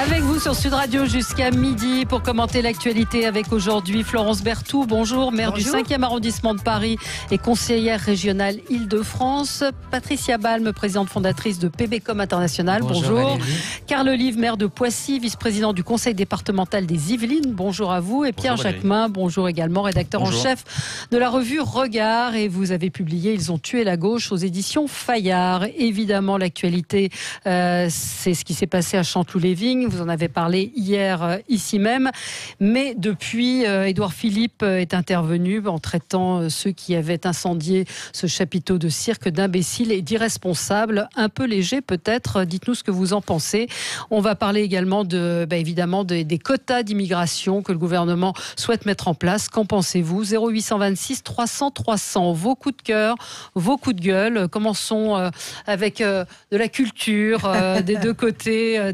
Avec vous sur Sud Radio jusqu'à midi pour commenter l'actualité avec aujourd'hui Florence Berthoud. Bonjour, maire du 5e arrondissement de Paris et conseillère régionale Île-de-France. Patricia Balme, présidente fondatrice de PBcom International. Bonjour. Carl Olive, maire de Poissy, vice-président du conseil départemental des Yvelines. Bonjour à vous. Et Pierre Jacquemin, bonjour également, rédacteur en chef de la revue Regard. Et vous avez publié Ils ont tué la gauche aux éditions Fayard. Évidemment, l'actualité, c'est ce qui s'est passé à Chanteloup-les-Vignes. Vous en avez parlé hier ici même. Mais depuis, Édouard Philippe est intervenu en traitant ceux qui avaient incendié ce chapiteau de cirque d'imbéciles et d'irresponsables. Un peu léger peut-être. Dites-nous ce que vous en pensez. On va parler également évidemment des quotas d'immigration que le gouvernement souhaite mettre en place. Qu'en pensez-vous ? 0826 300 300. Vos coups de cœur, vos coups de gueule. Commençons avec de la culture des deux côtés,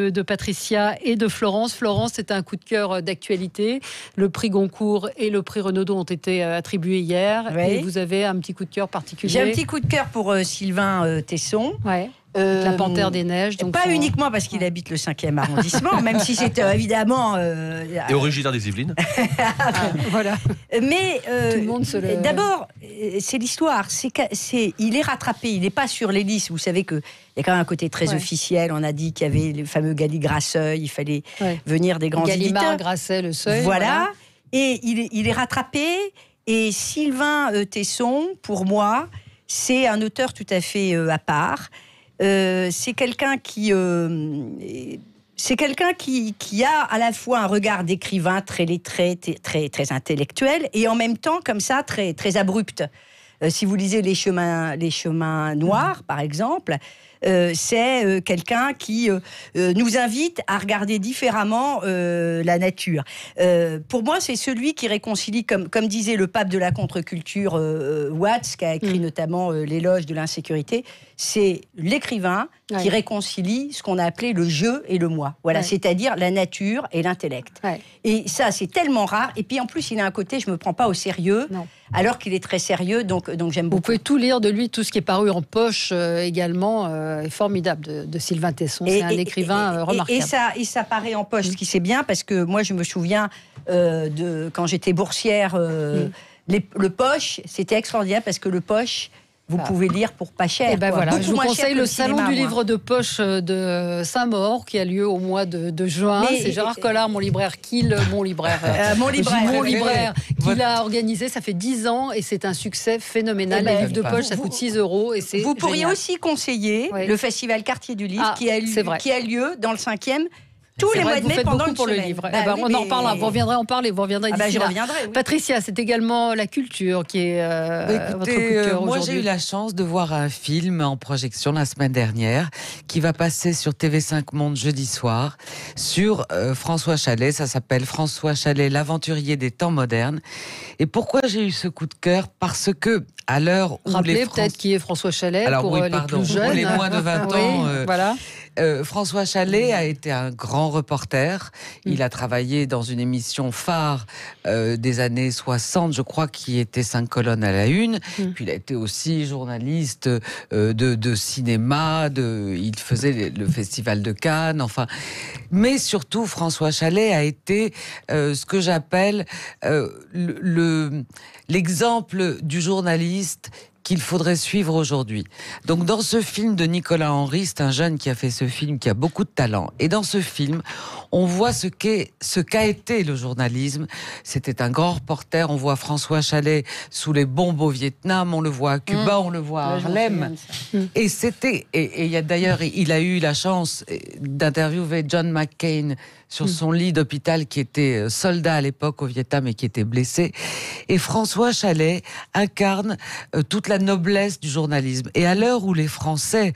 de Patricia et de Florence. Florence, c'est un coup de cœur d'actualité. Le prix Goncourt et le prix Renaudot ont été attribués hier. Oui. Et vous avez un petit coup de cœur particulier. J'ai un petit coup de cœur pour Sylvain Tesson. Ouais. La Panthère des Neiges. Donc pas uniquement parce qu'il habite le 5e arrondissement, même si c'est évidemment... Et originaire des Yvelines. Voilà. Mais tout le monde d'abord, c'est l'histoire. Il est rattrapé, il n'est pas sur les listes. Vous savez qu'il y a quand même un côté très officiel. On a dit qu'il y avait le fameux Galli-Grasseuil, il fallait venir des grands éditeurs. Gallimard, Grasset, Le Seuil. Voilà. Et il est rattrapé. Et Sylvain Tesson, pour moi, c'est un auteur tout à fait à part. C'est quelqu'un qui a à la fois un regard d'écrivain très lettré, très intellectuel, et en même temps comme ça très très abrupt. Si vous lisez Les chemins noirs, par exemple, c'est quelqu'un qui nous invite à regarder différemment la nature. Pour moi, c'est celui qui réconcilie, comme disait le pape de la contre-culture, Watts, qui a écrit notamment l'éloge de l'insécurité, c'est l'écrivain qui réconcilie ce qu'on a appelé le je et le moi. Voilà, c'est-à-dire la nature et l'intellect. Et ça, c'est tellement rare. Et puis en plus, il a un côté, je me prends pas au sérieux, alors qu'il est très sérieux, donc j'aime beaucoup. Vous pouvez tout lire de lui, tout ce qui est paru en poche également, est formidable de Sylvain Tesson. C'est un écrivain remarquable. Et ça paraît en poche, ce qui c'est bien, parce que moi, je me souviens quand j'étais boursière, le poche, c'était extraordinaire, parce que le poche, vous pouvez lire pour pas cher. Et voilà, je vous conseille le salon du livre de poche de Saint-Maur qui a lieu au mois de juin. C'est Gérard Collard, mon libraire, qui l'a organisé. Ça fait 10 ans et c'est un succès phénoménal. Les livres de poche, ça coûte 6 €. Et c'est vous pourriez aussi conseiller le festival Quartier du Livre qui a lieu dans le 5e. Tous les mois de mai pendant pour le livre. On en reparlera. Vous reviendrez en parler. Vous reviendrez d'ici là. Patricia, c'est également la culture qui est votre coup de cœur moi, aujourd'hui. j'ai eu la chance de voir un film en projection la semaine dernière qui va passer sur TV5 Monde jeudi soir sur François Chalais. Ça s'appelle François Chalais, l'aventurier des temps modernes. Et pourquoi j'ai eu ce coup de cœur ? Parce que à l'heure où rappelez peut-être qui est François Chalais pour les plus jeunes. Pour les moins de 20 ans. Voilà. François Chalais a été un grand reporter. Il a travaillé dans une émission phare des années 60, je crois, qui était 5 colonnes à la une. Puis il a été aussi journaliste de cinéma. Il faisait le Festival de Cannes. Enfin, mais surtout, François Chalais a été ce que j'appelle l'exemple du journaliste qu'il faudrait suivre aujourd'hui. Donc dans ce film de Nicolas Henry, c'est un jeune qui a fait ce film, qui a beaucoup de talent. Et dans ce film, on voit ce qu'a été le journalisme. C'était un grand reporter. On voit François Chalais sous les bombes au Vietnam, on le voit à Cuba, on le voit à Harlem. Et il a eu la chance d'interviewer John McCain sur son lit d'hôpital, qui était soldat à l'époque au Vietnam et qui était blessé. Et François Chalais incarne toute la noblesse du journalisme. Et à l'heure où les Français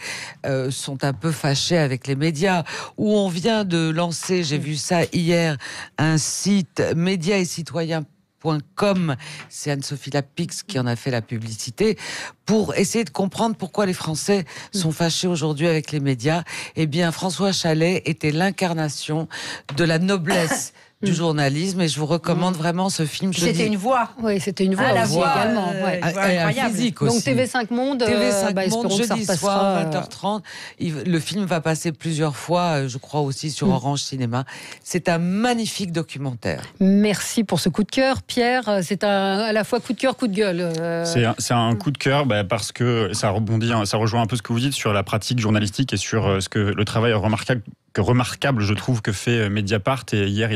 sont un peu fâchés avec les médias, où on vient de lancer, j'ai vu ça hier, un site médias et citoyens.com, c'est Anne-Sophie Lapix qui en a fait la publicité, pour essayer de comprendre pourquoi les Français sont fâchés aujourd'hui avec les médias. Eh bien, François Chalais était l'incarnation de la noblesse du journalisme, et je vous recommande vraiment ce film. C'était une voix. Oui, c'était une voix la aussi voix, également. Ouais. Incroyable. Physique aussi. Donc TV5 Monde, TV5 Monde, jeudi ça soir, 20h30. Le film va passer plusieurs fois, je crois aussi sur Orange Cinéma. C'est un magnifique documentaire. Merci pour ce coup de cœur, Pierre. C'est à la fois coup de cœur, coup de gueule. C'est un coup de cœur parce que ça rejoint un peu ce que vous dites sur la pratique journalistique et sur ce que le travail remarquable, je trouve, que fait Mediapart. Et hier,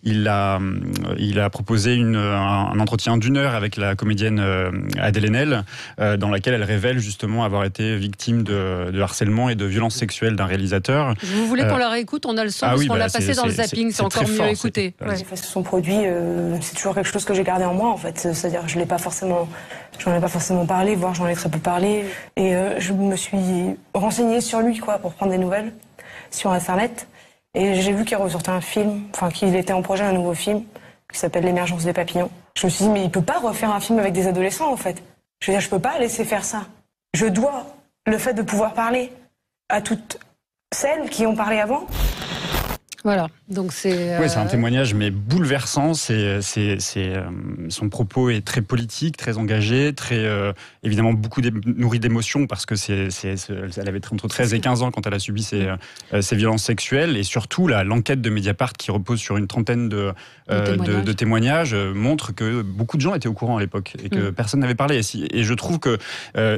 il a proposé un entretien d'1 heure avec la comédienne Adèle Haenel, dans laquelle elle révèle justement avoir été victime de harcèlement et de violences sexuelles d'un réalisateur. Vous voulez qu'on la réécoute? On a le son, parce qu'on l'a passé dans le zapping, c'est encore mieux écouté. Les faces sont produits, c'est toujours quelque chose que j'ai gardé en moi, en fait. C'est-à-dire que j'en ai pas forcément parlé, voire j'en ai très peu parlé. Et je me suis renseignée sur lui, pour prendre des nouvelles sur Internet. Et j'ai vu qu'il ressortait un film, qu'il était en projet, un nouveau film, qui s'appelle L'émergence des papillons. Je me suis dit, mais il peut pas refaire un film avec des adolescents, en fait. Je veux dire, je peux pas laisser faire ça. Je dois le fait de pouvoir parler à toutes celles qui ont parlé avant. Voilà, donc c'est... Oui, c'est un témoignage, mais bouleversant. Son propos est très politique, très engagé, évidemment nourri d'émotions, parce que elle avait entre 13 et 15 ans quand elle a subi ces violences sexuelles. Et surtout, l'enquête de Mediapart, qui repose sur une trentaine de témoignages, montre que beaucoup de gens étaient au courant à l'époque et que personne n'avait parlé. Et je trouve que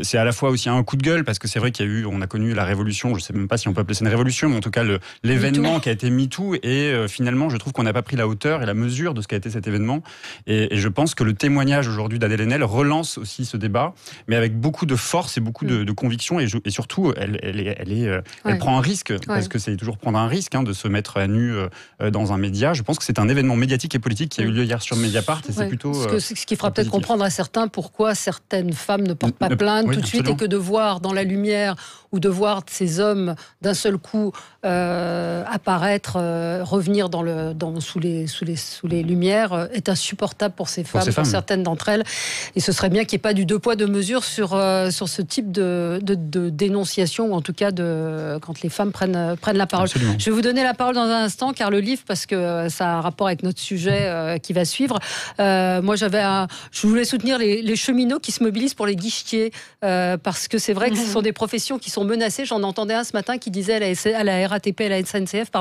c'est à la fois aussi un coup de gueule, parce que c'est vrai on a connu la révolution, je ne sais même pas si on peut appeler ça une révolution, mais en tout cas l'événement qui a été MeToo. Et finalement, je trouve qu'on n'a pas pris la hauteur et la mesure de ce qu'a été cet événement. Et je pense que le témoignage aujourd'hui d'Adèle Haenel relance aussi ce débat, mais avec beaucoup de force et beaucoup de conviction. Et surtout, elle prend un risque, parce que c'est toujours prendre un risque de se mettre à nu dans un média. Je pense que c'est un événement médiatique et politique qui a eu lieu hier sur Mediapart. Et c'est plutôt ce qui fera peut-être comprendre à certains pourquoi certaines femmes ne portent pas plainte tout de suite, et que de voir dans la lumière ou de voir ces hommes d'un seul coup apparaître, revenir sous les lumières est insupportable pour ces femmes, pour certaines d'entre elles. Et ce serait bien qu'il n'y ait pas du deux poids deux mesures sur ce type de dénonciation, ou en tout cas quand les femmes prennent la parole. Absolument. Je vais vous donner la parole dans un instant, car le livre, parce que ça a un rapport avec notre sujet qui va suivre. Moi, je voulais soutenir les cheminots qui se mobilisent pour les guichetiers, parce que c'est vrai que ce sont des professions qui sont menacées. J'en entendais un ce matin qui disait à la RATP, à la SNCF,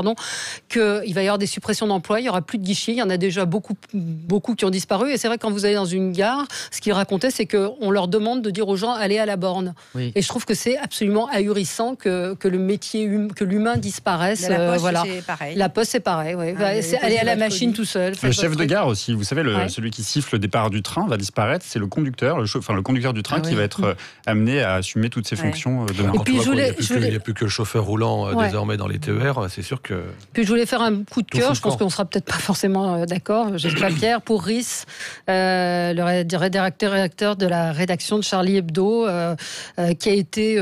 qu'il va y avoir des suppressions d'emplois, il n'y aura plus de guichets, il y en a déjà beaucoup qui ont disparu. Et c'est vrai, quand vous allez dans une gare, ce qu'ils racontaient, c'est qu'on leur demande de dire aux gens, allez à la borne. Oui. Et je trouve que c'est absolument ahurissant que le métier, que l'humain disparaisse. La Poste, c'est pareil. La Poste, c'est pareil. Oui. C'est aller à la machine tout seul. Le chef de gare aussi, vous savez, celui qui siffle le départ du train va disparaître. C'est le conducteur, le conducteur du train qui va être amené à assumer toutes ses fonctions demain. Et puis, il n'y a plus que le chauffeur roulant désormais dans les TER, c'est sûr que... Puis je voulais faire un coup de cœur, je pense qu'on ne sera peut-être pas forcément d'accord, j'espère Pierre, pour Rhys, le rédacteur de la rédaction de Charlie Hebdo, qui a été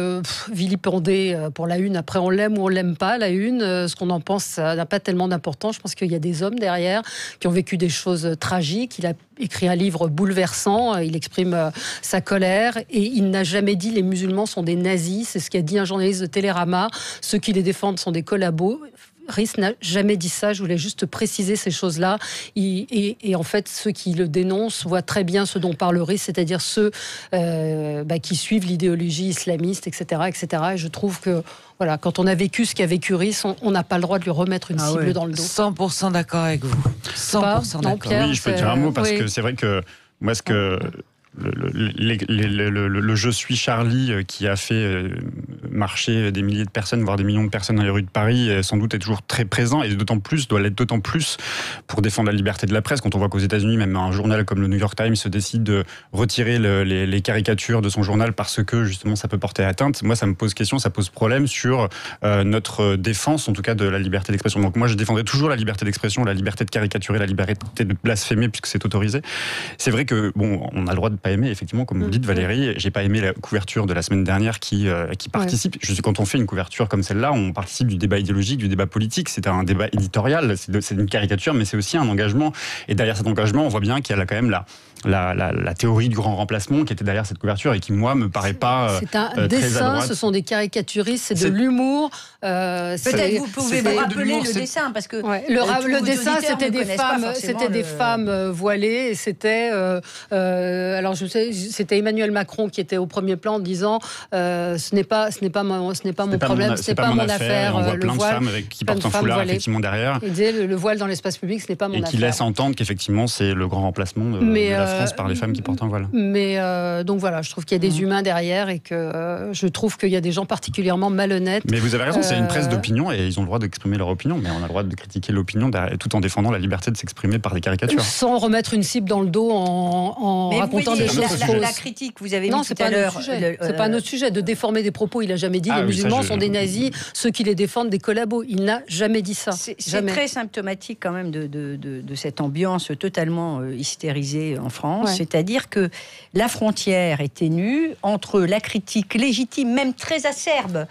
vilipendé pour la une. Après, on l'aime ou on l'aime pas, la une. Ce qu'on en pense, ça n'a pas tellement d'importance. Je pense qu'il y a des hommes derrière qui ont vécu des choses tragiques. Il a écrit un livre bouleversant, il exprime sa colère, et il n'a jamais dit les musulmans sont des nazis. C'est ce qu'a dit un journaliste de Télérama. Ceux qui les défendent sont des collabos. Rhys n'a jamais dit ça, je voulais juste préciser ces choses-là. Et en fait, ceux qui le dénoncent voient très bien ce dont parle Rhys, c'est-à-dire ceux qui suivent l'idéologie islamiste, etc., etc. Et je trouve que, voilà, quand on a vécu ce qu'a vécu Rhys, on n'a pas le droit de lui remettre une cible dans le dos. 100% d'accord avec vous. 100% d'accord. Pierre, oui, je peux dire un mot, parce que c'est vrai que moi, ce que... Le Je suis Charlie qui a fait marcher des milliers de personnes, voire des millions de personnes dans les rues de Paris, sans doute est toujours très présent, et doit l'être d'autant plus pour défendre la liberté de la presse. Quand on voit qu'aux États-Unis, même un journal comme le New York Times se décide de retirer les caricatures de son journal parce que justement ça peut porter atteinte, moi ça me pose question, ça pose problème sur notre défense, en tout cas de la liberté d'expression. Donc moi je défendrai toujours la liberté d'expression, la liberté de caricaturer, la liberté de blasphémer puisque c'est autorisé. C'est vrai que on a le droit de pas pas aimé. Effectivement, comme vous dites, Valérie, j'ai pas aimé la couverture de la semaine dernière qui participe. Quand on fait une couverture comme celle-là, on participe du débat idéologique, du débat politique. C'est un débat éditorial, c'est une caricature, mais c'est aussi un engagement. Et derrière cet engagement, on voit bien qu'il y a quand même la théorie du grand remplacement qui était derrière cette couverture et qui, moi, me paraît pas c'est un très dessin, ce sont des caricaturistes, c'est de l'humour. Peut-être vous pouvez vous rappeler le dessin, parce que le dessin, c'était des femmes voilées, et c'était alors je sais, c'était Emmanuel Macron qui était au premier plan en disant ce n'est pas mon problème, ce n'est pas mon affaire. On voit le plein voile, de femmes qui portent un foulard effectivement derrière. Il disait le voile dans l'espace public, ce n'est pas mon affaire. Et qui laisse entendre qu'effectivement c'est le grand remplacement de la France par les femmes qui portent un voile. Mais donc voilà, je trouve qu'il y a des humains derrière et que je trouve qu'il y a des gens particulièrement malhonnêtes. Mais vous avez raison, c'est une presse d'opinion et ils ont le droit d'exprimer leur opinion, mais on a le droit de critiquer l'opinion tout en défendant la liberté de s'exprimer par des caricatures. Sans remettre une cible dans le dos en racontant des choses fausses. La critique, vous avez non, dit tout à l'heure. C'est pas un autre sujet de déformer des propos. Il a jamais dit les musulmans sont des nazis, ceux qui les défendent des collabos. Il n'a jamais dit ça. C'est très symptomatique quand même de cette ambiance totalement hystérisée en France. C'est-à-dire que la frontière est ténue entre la critique légitime, même très acerbe,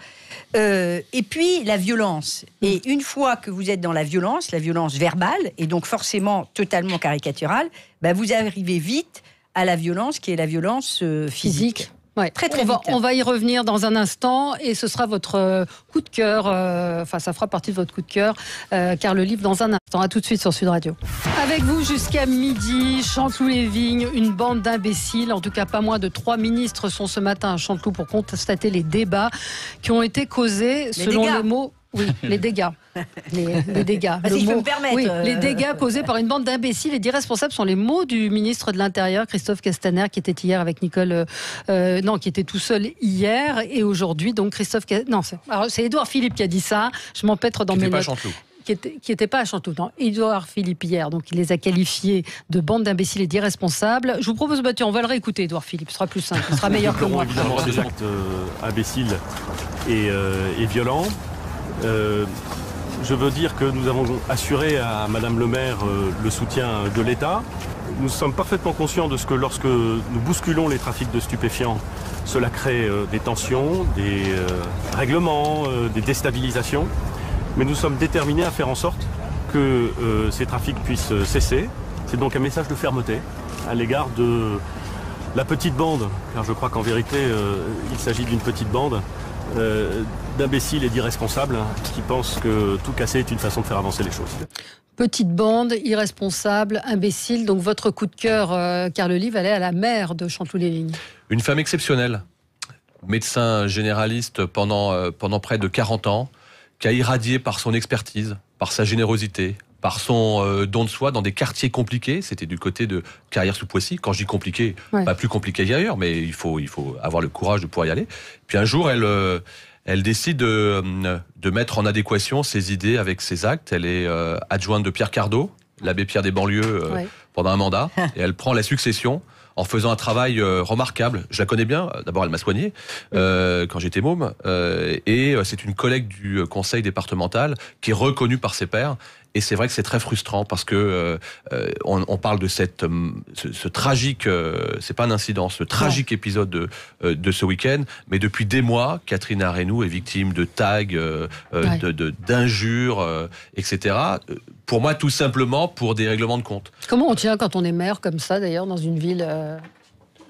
et puis la violence. Et une fois que vous êtes dans la violence verbale, et donc forcément totalement caricaturale, vous arrivez vite à la violence qui est la violence physique. Ouais. Très vite. On va y revenir dans un instant et ce sera votre coup de cœur, ça fera partie de votre coup de cœur, car le livre dans un instant. À tout de suite sur Sud Radio. Avec vous jusqu'à midi, Chanteloup-les-Vignes, une bande d'imbéciles, en tout cas pas moins de 3 ministres sont ce matin à Chanteloup pour constater les débats qui ont été causés selon les mots... Oui, les dégâts. Les dégâts. Si je peux me permettre. Oui, les dégâts causés par une bande d'imbéciles et d'irresponsables sont les mots du ministre de l'Intérieur, Christophe Castaner, qui était hier avec Nicole... qui était tout seul hier. Et aujourd'hui, donc, Christophe... c'est Édouard Philippe qui a dit ça. Je m'empêtre dans mes notes. Qui n'était pas à Chanteloup. Non, Édouard Philippe hier, donc il les a qualifiés de bande d'imbéciles et d'irresponsables. Je vous propose, Mathieu, on va le réécouter, Édouard Philippe, ce sera plus simple, ce sera meilleur que moi. Évidemment, des actes imbéciles et violents. Je veux dire que nous avons assuré à Madame le maire le soutien de l'État. Nous sommes parfaitement conscients de ce que lorsque nous bousculons les trafics de stupéfiants, cela crée des tensions, des règlements, des déstabilisations. Mais nous sommes déterminés à faire en sorte que ces trafics puissent cesser. C'est donc un message de fermeté à l'égard de la petite bande, car je crois qu'en vérité, il s'agit d'une petite bande d'imbéciles et d'irresponsables qui pensent que tout casser est une façon de faire avancer les choses. Petite bande, irresponsable, imbécile. Donc votre coup de cœur, car le livre allait à la maire de Chanteloup-les-Vignes. Une femme exceptionnelle, médecin généraliste pendant près de 40 ans, qui a irradié par son expertise, par sa générosité, par son don de soi dans des quartiers compliqués. C'était du côté de Carrière-sous-Poissy. Quand je dis compliqué, pas plus compliqué qu'ailleurs, mais il faut avoir le courage de pouvoir y aller. Puis un jour, elle décide de mettre en adéquation ses idées avec ses actes. Elle est adjointe de Pierre Cardot, l'abbé Pierre des banlieues, pendant un mandat. Et elle prend la succession en faisant un travail remarquable. Je la connais bien. D'abord, elle m'a soigné quand j'étais môme. Et c'est une collègue du conseil départemental qui est reconnue par ses pairs. Et c'est vrai que c'est très frustrant parce que on parle de ce tragique, c'est pas un incident, ce tragique épisode de ce week-end. Mais depuis des mois, Catherine Arenou est victime de tags, d'injures, etc. Pour moi, tout simplement pour des règlements de compte. Comment on tient quand on est maire comme ça, d'ailleurs, dans une ville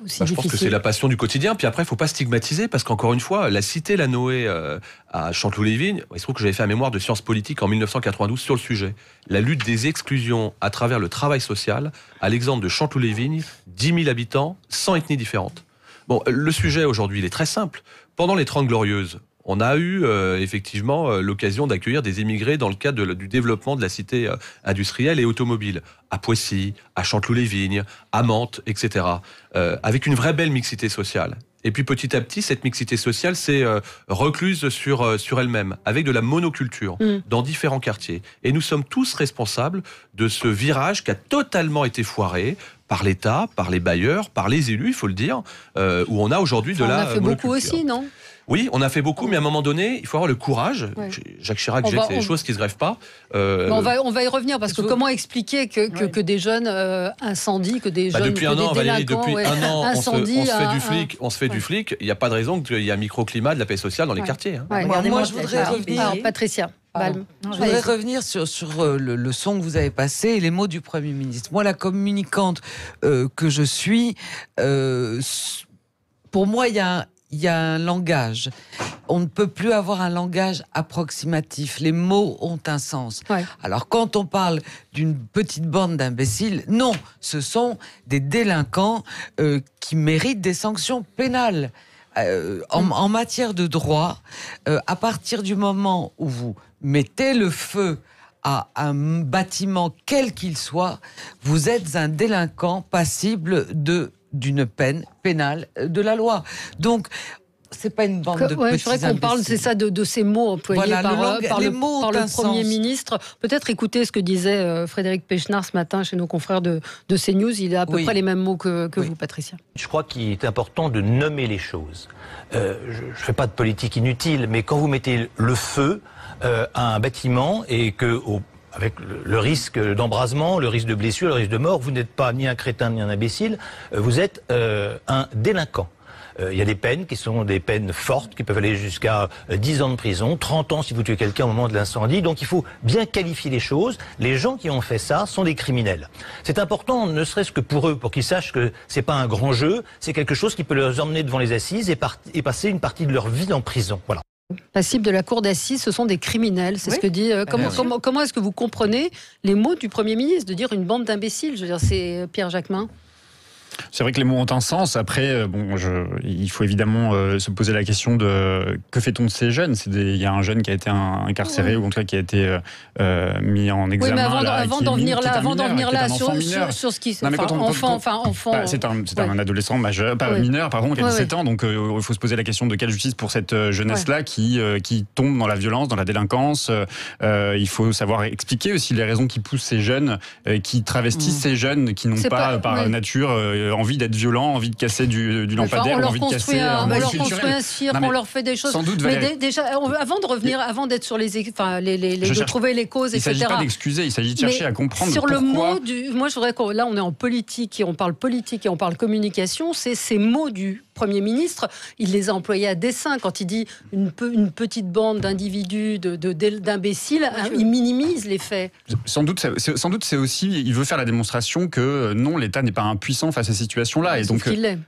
aussi difficile ? Je pense que c'est la passion du quotidien. Puis après, il ne faut pas stigmatiser, parce qu'encore une fois, la cité Lanoé à Chanteloup-les-Vignes, il se trouve que j'avais fait un mémoire de sciences politiques en 1992 sur le sujet. La lutte des exclusions à travers le travail social, à l'exemple de Chanteloup-les-Vignes, 10 000 habitants, 100 ethnies différentes. Bon, le sujet aujourd'hui, il est très simple. Pendant les 30 Glorieuses, on a eu effectivement l'occasion d'accueillir des immigrés dans le cadre du développement de la cité industrielle et automobile, à Poissy, à Chanteloup-les-Vignes, à Mantes, etc. Avec une vraie belle mixité sociale. Et puis petit à petit, cette mixité sociale s'est recluse sur elle-même, avec de la monoculture dans différents quartiers. Et nous sommes tous responsables de ce virage qui a totalement été foiré par l'État, par les bailleurs, par les élus, il faut le dire, où on a aujourd'hui de la monoculture. On a fait beaucoup aussi, non ? Oui, on a fait beaucoup, mais à un moment donné, il faut avoir le courage. Ouais. Jacques Chirac disait que c'est des choses qui ne se grèvent pas. On va y revenir, parce que comment expliquer que des jeunes incendient, que des jeunes depuis un an, Valérie, depuis un an, on se fait du flic. Il n'y a pas de raison qu'il y ait un microclimat de la paix sociale dans les quartiers. Moi, je voudrais revenir. Alors, Patricia. Je voudrais revenir sur le son que vous avez passé et les mots du Premier ministre. Moi, la communicante que je suis, pour moi, il y a un langage. On ne peut plus avoir un langage approximatif. Les mots ont un sens. Ouais. Alors, quand on parle d'une petite bande d'imbéciles, non, ce sont des délinquants qui méritent des sanctions pénales. En matière de droit, à partir du moment où vous mettez le feu à un bâtiment quel qu'il soit, vous êtes un délinquant passible d'une peine pénale de la loi. Donc, c'est pas une bande de petits c'est vrai qu'on parle, c'est ça, de ces mots employés par le Premier ministre. Peut-être écouter ce que disait Frédéric Pechnard ce matin chez nos confrères de CNews. Il a à peu près les mêmes mots que vous, Patricia. Je crois qu'il est important de nommer les choses. Je ne fais pas de politique inutile, mais quand vous mettez le feu à un bâtiment et que... avec le risque d'embrasement, le risque de blessure, le risque de mort, vous n'êtes pas ni un crétin ni un imbécile, vous êtes un délinquant. Il y a des peines qui sont des peines fortes, qui peuvent aller jusqu'à 10 ans de prison, 30 ans si vous tuez quelqu'un au moment de l'incendie. Donc il faut bien qualifier les choses. Les gens qui ont fait ça sont des criminels. C'est important, ne serait-ce que pour eux, pour qu'ils sachent que c'est pas un grand jeu, c'est quelque chose qui peut les emmener devant les assises et passer une partie de leur vie en prison. Voilà. Passibles de la cour d'assises, ce sont des criminels, c'est ce que dit. Comment est-ce que vous comprenez les mots du Premier ministre, de dire une bande d'imbéciles? Je veux dire, c'est Pierre Jacquemin. C'est vrai que les mots ont un sens. Après, il faut évidemment se poser la question de que fait-on de ces jeunes. Il y a un jeune qui a été incarcéré ou en tout cas qui a été mis en examen. Oui, mais avant d'en venir là, sur ce qui se enfant. C'est un adolescent majeur, mineur, pardon, qui a 17 ans. Donc il faut se poser la question de quelle justice pour cette jeunesse-là qui tombe dans la violence, dans la délinquance. Il faut savoir expliquer aussi les raisons qui poussent ces jeunes, qui travestissent ces jeunes, qui n'ont pas par nature envie d'être violents, envie de casser du lampadaire, envie de casser on leur construit un cirque, on leur fait des choses. Sans doute, mais déjà, avant d'être sur de trouver les causes, etc. Il ne s'agit pas d'excuser, il s'agit de chercher à comprendre sur pourquoi. Le mot moi, je voudrais là, on est en politique et on parle communication. C'est ces mots du Premier ministre, il les a employés à dessein. Quand il dit une petite bande d'individus, d'imbéciles, il minimise les faits. Sans doute, c'est aussi, il veut faire la démonstration que non, l'État n'est pas impuissant face à ces situations-là. Et donc, qu'il l'est.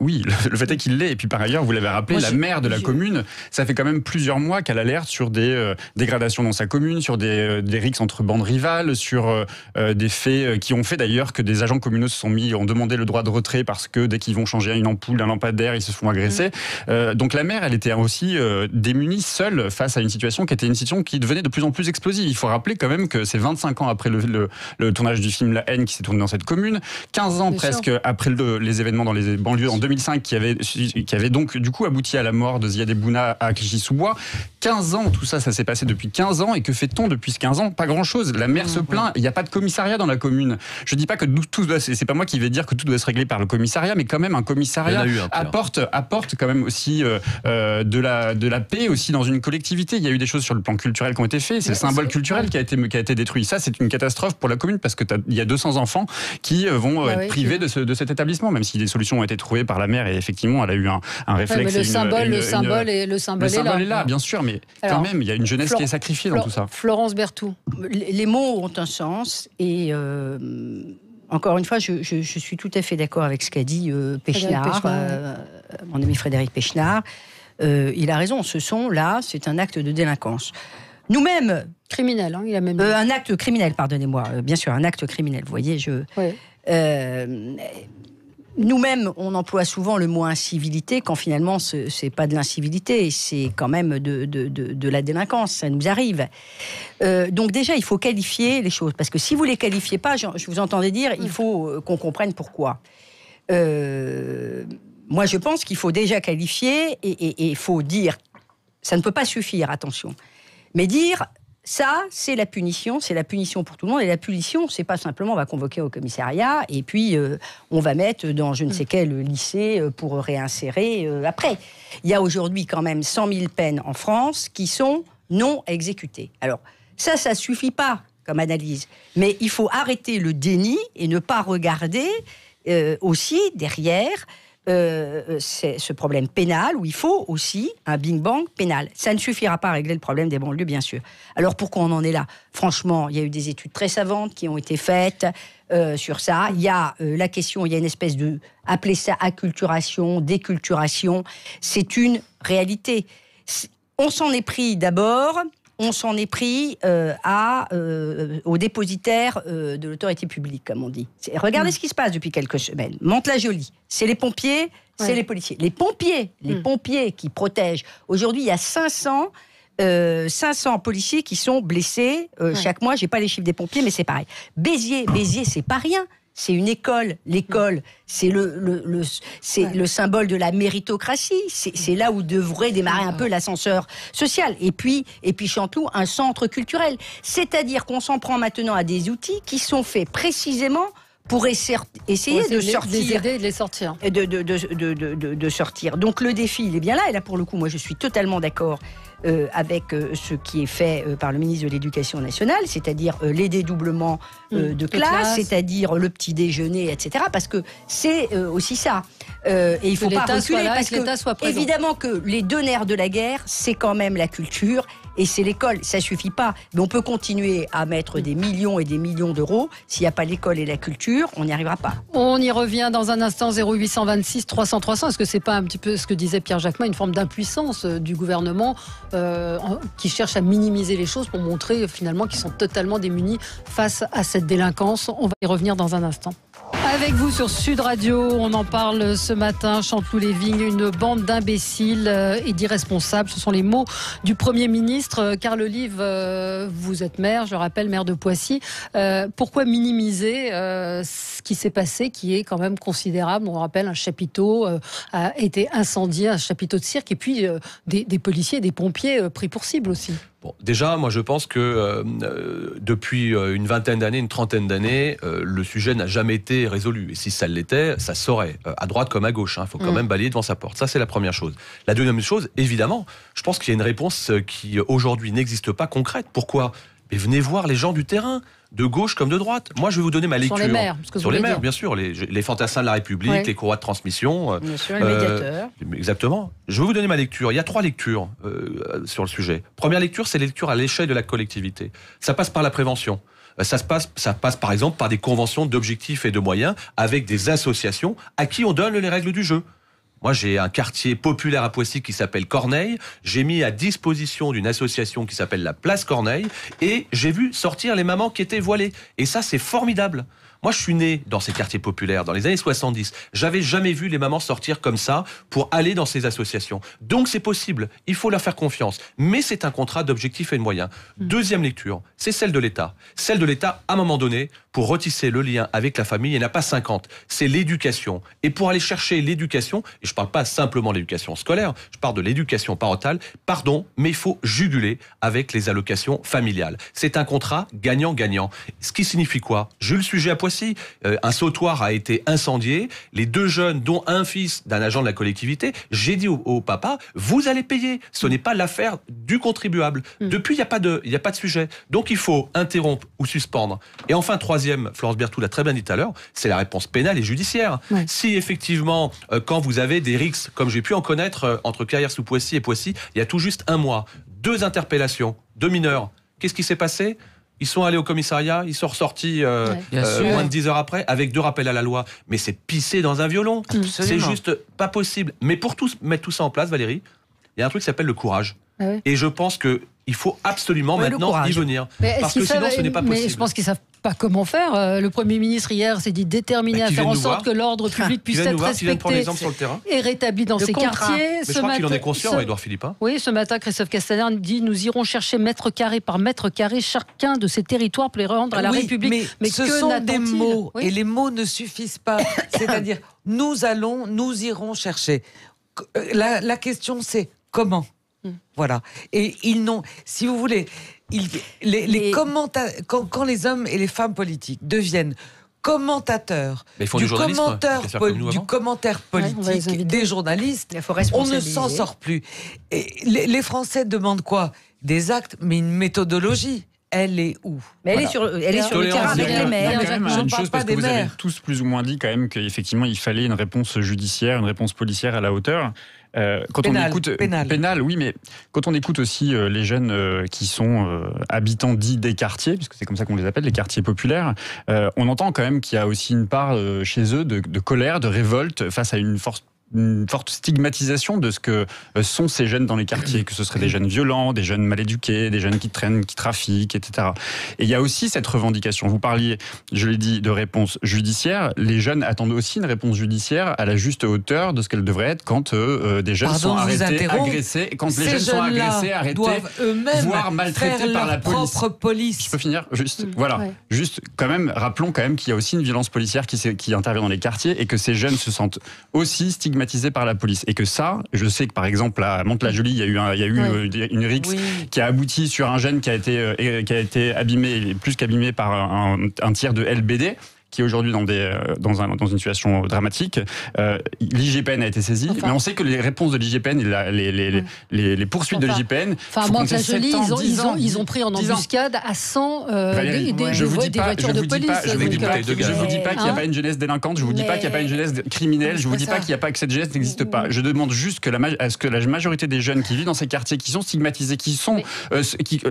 Oui, le fait est qu'il l'est. Et puis par ailleurs, vous l'avez rappelé, la maire de la commune, ça fait quand même plusieurs mois qu'elle alerte sur des dégradations dans sa commune, sur des rixes entre bandes rivales, sur des faits qui ont fait d'ailleurs que des agents communaux ont demandé le droit de retrait parce que dès qu'ils vont changer une ampoule, un lampadaire, ils se font agresser. Donc la maire, elle était aussi démunie, seule, face à une situation qui était une situation qui devenait de plus en plus explosive. Il faut rappeler quand même que c'est 25 ans après le tournage du film La Haine qui s'est tourné dans cette commune, 15 ans presque après les événements dans les banlieues en 2005 qui avaient donc du coup abouti à la mort de Ziad Ebouna à Clichy-sous-Bois. 15 ans, tout ça s'est passé depuis 15 ans. Et que fait-on depuis 15 ans? Pas grand-chose. La maire se plaint, il n'y a pas de commissariat dans la commune. Je dis pas que c'est pas moi qui vais dire que tout doit se régler par le commissariat, mais quand même un commissariat apporte quand même aussi de la paix aussi dans une collectivité. Il y a eu des choses sur le plan culturel qui ont été faites. C'est le symbole culturel qui a été détruit. Ça, c'est une catastrophe pour la commune parce que il y a 200 enfants qui vont être privés de cet établissement, même si des solutions ont été trouvées par la maire et effectivement, elle a eu un réflexe. Mais le symbole est là, bien sûr, mais quand même, il y a une jeunesse qui est sacrifiée dans tout ça. Florence Berthoud. Les mots ont un sens et encore une fois, je suis tout à fait d'accord avec ce qu'a dit Pechnard, mon ami Frédéric Pechnard. Il a raison, c'est un acte de délinquance. Nous-mêmes... Criminel, il a même dit. Un acte criminel, pardonnez-moi. Bien sûr, un acte criminel, vous voyez, nous-mêmes, on emploie souvent le mot incivilité quand finalement c'est pas de l'incivilité, c'est quand même de la délinquance, ça nous arrive. Donc déjà, il faut qualifier les choses, parce que si vous les qualifiez pas, je vous entendais dire, il faut qu'on comprenne pourquoi. Moi, je pense qu'il faut déjà qualifier et il faut dire, ça ne peut pas suffire, attention, mais dire ça, c'est la punition pour tout le monde. Et la punition, c'est pas simplement on va convoquer au commissariat et puis on va mettre dans je ne sais quel lycée pour réinsérer après. Il y a aujourd'hui quand même 100 000 peines en France qui sont non exécutées. Alors ça suffit pas comme analyse, mais il faut arrêter le déni et ne pas regarder aussi derrière c'est ce problème pénal où il faut aussi un bing-bang pénal. Ça ne suffira pas à régler le problème des banlieues, bien sûr. Alors pourquoi on en est là ? Franchement, il y a eu des études très savantes qui ont été faites sur ça. Il y a la question, il y a une espèce de, appelez ça acculturation, déculturation. C'est une réalité. On s'en est pris d'abord... aux dépositaires de l'autorité publique, comme on dit. Regardez ce qui se passe depuis quelques semaines. Mantes-la-Jolie, c'est les pompiers, c'est les policiers. Les pompiers qui protègent. Aujourd'hui, il y a 500 policiers qui sont blessés chaque mois. J'ai pas les chiffres des pompiers, mais c'est pareil. Béziers, c'est pas rien. C'est une école. L'école, c'est le symbole de la méritocratie. C'est là où devrait démarrer un peu l'ascenseur social. Et puis Chanteloup, un centre culturel. C'est-à-dire qu'on s'en prend maintenant à des outils qui sont faits précisément pour essayer de sortir. Les aider et de les sortir. De sortir. Donc le défi, il est bien là. Et là, pour le coup, moi, je suis totalement d'accord avec ce qui est fait par le ministre de l'Éducation nationale, c'est-à-dire les dédoublements de classe, c'est-à-dire le petit déjeuner, etc. Parce que c'est aussi ça. Et il ne faut pas reculer, parce que évidemment que les deux nerfs de la guerre, c'est quand même la culture et c'est l'école. Ça ne suffit pas. Mais on peut continuer à mettre des millions et des millions d'euros. S'il n'y a pas l'école et la culture, on n'y arrivera pas. On y revient dans un instant. 0826 300 300. Est-ce que c'est pas un petit peu ce que disait Pierre Jacquemin, une forme d'impuissance du gouvernement qui cherche à minimiser les choses pour montrer finalement qu'ils sont totalement démunis face à cette délinquance? On va y revenir dans un instant. Avec vous sur Sud Radio, on en parle ce matin. Chanteloup-les-Vignes, une bande d'imbéciles et d'irresponsables. Ce sont les mots du Premier ministre. Carl Olive, vous êtes maire, je le rappelle, maire de Poissy. Pourquoi minimiser ce qui s'est passé, qui est quand même considérable? On rappelle, un chapiteau a été incendié, un chapiteau de cirque, et puis des policiers et des pompiers pris pour cible aussi. Bon, déjà, moi je pense que depuis une vingtaine d'années, une trentaine d'années, le sujet n'a jamais été résolu. Et si ça l'était, ça saurait, à droite comme à gauche. Il faut quand même balayer devant sa porte. Ça, c'est la première chose. La deuxième chose, évidemment, je pense qu'il y a une réponse qui aujourd'hui n'existe pas concrète. Pourquoi ? Mais venez voir les gens du terrain, de gauche comme de droite. Moi, je vais vous donner ma lecture. Sur les maires, bien sûr, les fantassins de la République, les courroies de transmission. Bien sûr, les médiateurs. Exactement. Je vais vous donner ma lecture. Il y a 3 lectures sur le sujet. Première lecture, c'est la lecture à l'échelle de la collectivité. Ça passe par la prévention. Ça passe par exemple par des conventions d'objectifs et de moyens avec des associations à qui on donne les règles du jeu. Moi, j'ai un quartier populaire à Poissy qui s'appelle Corneille. J'ai mis à disposition d'une association qui s'appelle la Place Corneille. Et j'ai vu sortir les mamans qui étaient voilées. Et ça, c'est formidable. Moi, je suis né dans ces quartiers populaires, dans les années 70. J'avais jamais vu les mamans sortir comme ça pour aller dans ces associations. Donc, c'est possible. Il faut leur faire confiance. Mais c'est un contrat d'objectifs et de moyens. Deuxième lecture, c'est celle de l'État. Celle de l'État, à un moment donné, pour retisser le lien avec la famille, il n'y en a pas 50. C'est l'éducation. Et pour aller chercher l'éducation, et je ne parle pas simplement de l'éducation scolaire, je parle de l'éducation parentale, mais il faut juguler avec les allocations familiales. C'est un contrat gagnant-gagnant. Ce qui signifie quoi? J'ai eu le sujet à Poissy. Un sautoir a été incendié. Les 2 jeunes, dont un fils d'un agent de la collectivité, j'ai dit au papa, vous allez payer. Ce n'est pas l'affaire du contribuable. Depuis, il n'y a pas de sujet. Donc, il faut interrompre ou suspendre. Et enfin, troisième, Florence Berthoud l'a très bien dit tout à l'heure, c'est la réponse pénale et judiciaire. Ouais. Si effectivement, quand vous avez des rixes, comme j'ai pu en connaître entre Carrières-sous-Poissy et Poissy, il y a tout juste un mois, 2 interpellations de mineurs. Qu'est-ce qui s'est passé ? Ils sont allés au commissariat, ils sont ressortis moins de 10 heures après, avec 2 rappels à la loi. Mais c'est pisser dans un violon. C'est juste pas possible. Mais pour mettre tout ça en place, Valérie, il y a un truc qui s'appelle le courage. Ah oui. Et je pense qu'il faut absolument maintenant y venir. Parce que sinon, ce n'est pas possible. Mais je pense qu'ils savent pas comment faire. Le Premier ministre, hier, s'est dit déterminé à faire en sorte que l'ordre public puisse être respecté et rétabli dans ces quartiers. Mais je crois qu'il en est conscient, Édouard Philippe. Oui, ce matin, Christophe Castaner dit « Nous irons chercher mètre carré par mètre carré chacun de ces territoires pour les rendre à la République. » Mais ce sont des mots, et les mots ne suffisent pas. C'est-à-dire, nous irons chercher. La question, c'est comment ? Voilà. Et ils n'ont, si vous voulez, quand les hommes et les femmes politiques deviennent commentateurs du commentaire politique des journalistes, on ne s'en sort plus. Et les Français demandent quoi? Des actes, mais une méthodologie. Elle est où? Mais elle est sur le terrain avec les maires. Il y a quand même une chose, parce que vous avez tous plus ou moins dit quand même qu'effectivement il fallait une réponse judiciaire, une réponse policière à la hauteur. Quand on écoute pénal, oui, mais quand on écoute aussi les jeunes qui sont habitants dits des quartiers, puisque c'est comme ça qu'on les appelle, les quartiers populaires, on entend quand même qu'il y a aussi une part chez eux de colère, de révolte face à une forte stigmatisation de ce que sont ces jeunes dans les quartiers, que ce seraient des jeunes violents, des jeunes mal éduqués, des jeunes qui traînent, qui trafiquent, etc. Et il y a aussi cette revendication. Vous parliez, je l'ai dit, de réponse judiciaire. Les jeunes attendent aussi une réponse judiciaire à la juste hauteur de ce qu'elle devrait être quand des jeunes sont arrêtés, agressés, quand les jeunes sont agressés, arrêtés, voire maltraités par la police. Je peux finir juste, voilà. Ouais. Juste, quand même, rappelons quand même qu'il y a aussi une violence policière qui intervient dans les quartiers et que ces jeunes se sentent aussi stigmatisés par la police, et que ça, je sais que par exemple à Mantes-la-Jolie, il y a eu une rixe qui a abouti sur un jeune qui a été abîmé, plus qu'abîmé par un tir de LBD, qui est aujourd'hui dans une situation dramatique. L'IGPN a été saisie, mais on sait que les réponses de l'IGPN et les poursuites de l'IGPN... Mantes-la-Jolie, ils ont pris en embuscade à 100 des voitures de police. Je ne vous dis pas qu'il n'y a pas une jeunesse délinquante, je ne vous dis pas qu'il n'y a pas une jeunesse criminelle, je ne vous dis pas que cette jeunesse n'existe pas. Je demande juste que la majorité des jeunes qui vivent dans ces quartiers, qui sont stigmatisés,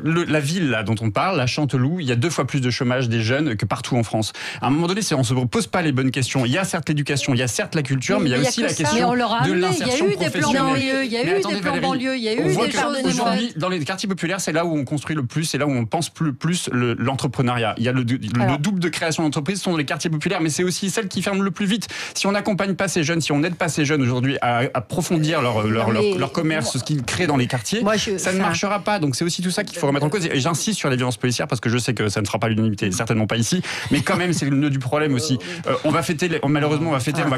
la ville là, dont on parle, la Chanteloup, il y a 2 fois plus de chômage des jeunes que partout en France. À un moment donné, on ne se pose pas les bonnes questions. Il y a certes l'éducation, il y a certes la culture, mais il y a aussi la question de l'insertion professionnelle. Il y a eu des plans banlieue, il y a eu des plans aujourd'hui, dans les quartiers populaires, c'est là où on construit le plus, c'est là où on pense plus l'entrepreneuriat. Il y a le double de création d'entreprises sont dans les quartiers populaires, mais c'est aussi celles qui ferment le plus vite. Si on n'accompagne pas ces jeunes, si on n'aide pas ces jeunes aujourd'hui à approfondir leur commerce, ce qu'ils créent dans les quartiers, ça ne marchera pas. Donc c'est aussi tout ça qu'il faut remettre en cause. Et j'insiste sur les violences policières parce que je sais que ça ne fera pas l'unanimité, certainement pas ici, mais quand même c'est le nœud du problème aussi. On va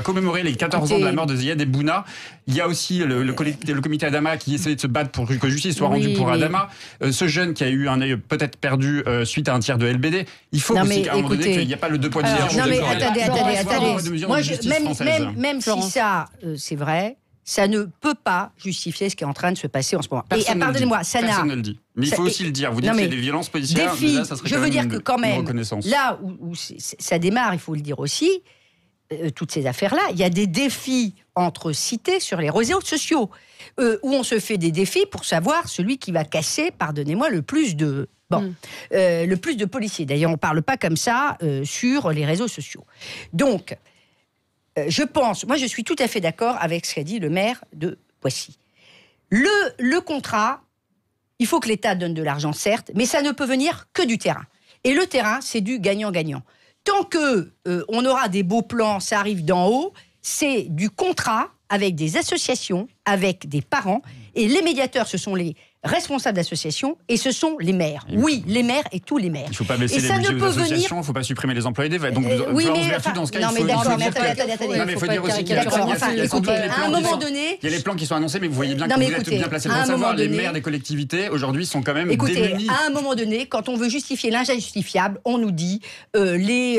commémorer les 14 ans de la mort de Ziad Bouna. Il y a aussi le comité Adama qui essaie de se battre pour que justice soit rendue pour Adama. Ce jeune qui a eu un œil peut-être perdu suite à un tir de LBD. Il faut aussi qu'à un moment donné qu'il n'y a pas le 2 poids 10 non mais attendez. Moi, même si ça c'est vrai, ça ne peut pas justifier ce qui est en train de se passer en ce moment. Et pardonnez-moi, ça n'a... Personne ne le dit. Mais il faut aussi le dire. Vous dites qu'il y a des violences policières. Déjà, ça serait je veux dire que quand même, là où ça démarre, il faut le dire aussi, toutes ces affaires-là, il y a des défis entre cités sur les réseaux sociaux, où on se fait des défis pour savoir celui qui va casser, pardonnez-moi, le plus de policiers. D'ailleurs, on ne parle pas comme ça sur les réseaux sociaux. Donc... je suis tout à fait d'accord avec ce qu'a dit le maire de Poissy. Le contrat, il faut que l'État donne de l'argent, certes, mais ça ne peut venir que du terrain. Et le terrain, c'est du gagnant-gagnant. Tant qu'on aura des beaux plans, ça arrive d'en haut, c'est du contrat avec des associations, avec des parents, et les médiateurs, ce sont les responsables d'associations, et ce sont les maires. Oui, les maires et tous les maires. Il ne faut pas baisser les budgets aux associations, il ne faut pas supprimer les employés des donc, oui, mais dans ce cas, il faut dire aussi qu'il y a à un moment donné... Il y a les plans qui sont annoncés, mais vous voyez bien que vous êtes bien placés pour le savoir. Les maires des collectivités, aujourd'hui, sont quand même démunis. À un moment donné, quand on veut justifier l'injustifiable, on nous dit les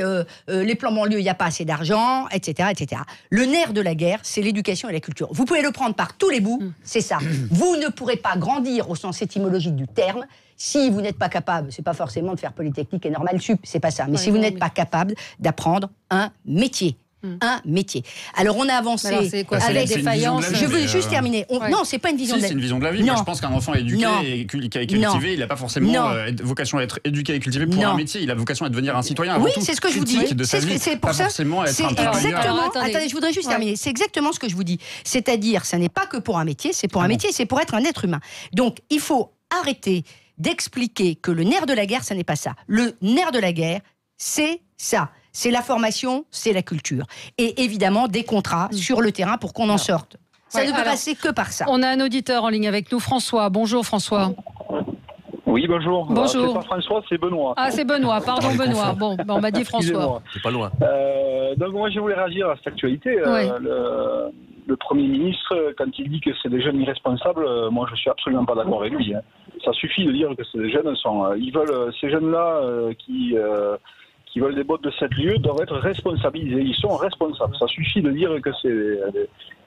plans banlieue, il n'y a pas assez d'argent, etc., etc. Le nerf de la guerre, c'est l'éducation et la culture. Vous pouvez le prendre par tous les bouts, c'est ça. Vous ne pourrez pas grandir au sens étymologique du terme si vous n'êtes pas capable, c'est pas forcément de faire Polytechnique et Normal Sup, c'est pas ça, mais si vous n'êtes pas capable d'apprendre un métier. Un métier. Alors on a avancé avec des faillances. Je veux juste terminer. Non, c'est pas une vision de la vie. C'est une vision de la vie. Moi, je pense qu'un enfant éduqué et cultivé, il n'a pas forcément vocation à être éduqué et cultivé pour un métier. Il a vocation à devenir un citoyen. Oui, c'est ce que je vous dis. C'est pour ça. Attendez, je voudrais juste terminer. C'est exactement ce que je vous dis. C'est-à-dire, ça n'est pas que pour un métier. C'est pour un métier. C'est pour être un être humain. Donc, il faut arrêter d'expliquer que le nerf de la guerre, ça n'est pas ça. Le nerf de la guerre, c'est ça. C'est la formation, c'est la culture. Et évidemment, des contrats sur le terrain pour qu'on en sorte. Ça ne peut passer que par ça. On a un auditeur en ligne avec nous, François. Bonjour François. Oui, bonjour. Bonjour. C'est pas François, c'est Benoît. Ah, c'est Benoît, pardon Benoît. Bon, on m'a dit François. C'est pas loin. Donc moi, je voulais réagir à cette actualité. le Premier ministre, quand il dit que c'est des jeunes irresponsables, moi je suis absolument pas d'accord avec lui. Hein. Ça suffit de dire que ces jeunes ces jeunes-là qui veulent des bottes de 7 lieues doivent être responsabilisés. Ils sont responsables. Ça suffit de dire que c'est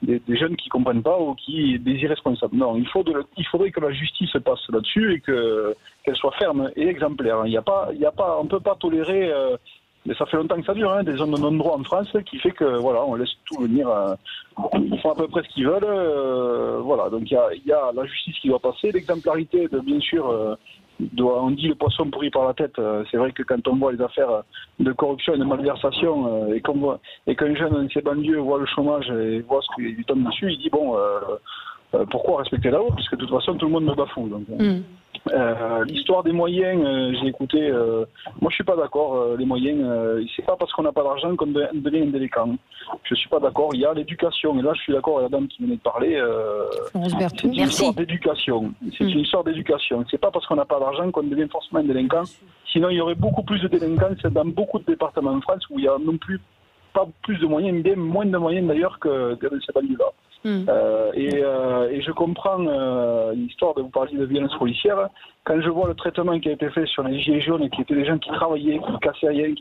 des jeunes qui comprennent pas ou des irresponsables. Non, il faudrait que la justice passe là-dessus et qu'elle soit ferme et exemplaire. On peut pas tolérer. Mais ça fait longtemps que ça dure, hein, des zones de non-droit en France, qui fait que voilà, on laisse tout venir. Ils font à peu près ce qu'ils veulent. Voilà, donc il y a la justice qui doit passer, l'exemplarité de bien sûr. On dit le poisson pourri par la tête. C'est vrai que quand on voit les affaires de corruption et de malversation et qu'un jeune dans ses banlieues voit le chômage et voit ce qui lui tombe dessus, il dit bon, pourquoi respecter la loi, puisque de toute façon tout le monde me bafoue. Donc, l'histoire des moyens, j'ai écouté. Moi, je suis pas d'accord. Les moyens, c'est pas parce qu'on n'a pas d'argent qu'on devient un délinquant. Je suis pas d'accord. Il y a l'éducation, et là, je suis d'accord avec la dame qui venait de parler. C'est une histoire d'éducation. C'est une histoire d'éducation. C'est pas parce qu'on n'a pas d'argent qu'on devient forcément un délinquant. Sinon, il y aurait beaucoup plus de délinquance dans beaucoup de départements en France où il y a non plus pas plus de moyens, bien moins de moyens d'ailleurs que dans ces banlieues-là. Et je comprends l'histoire de vous parler de violence policière. Quand je vois le traitement qui a été fait sur les gilets jaunes, qui étaient des gens qui travaillaient, qui ne cassaient rien,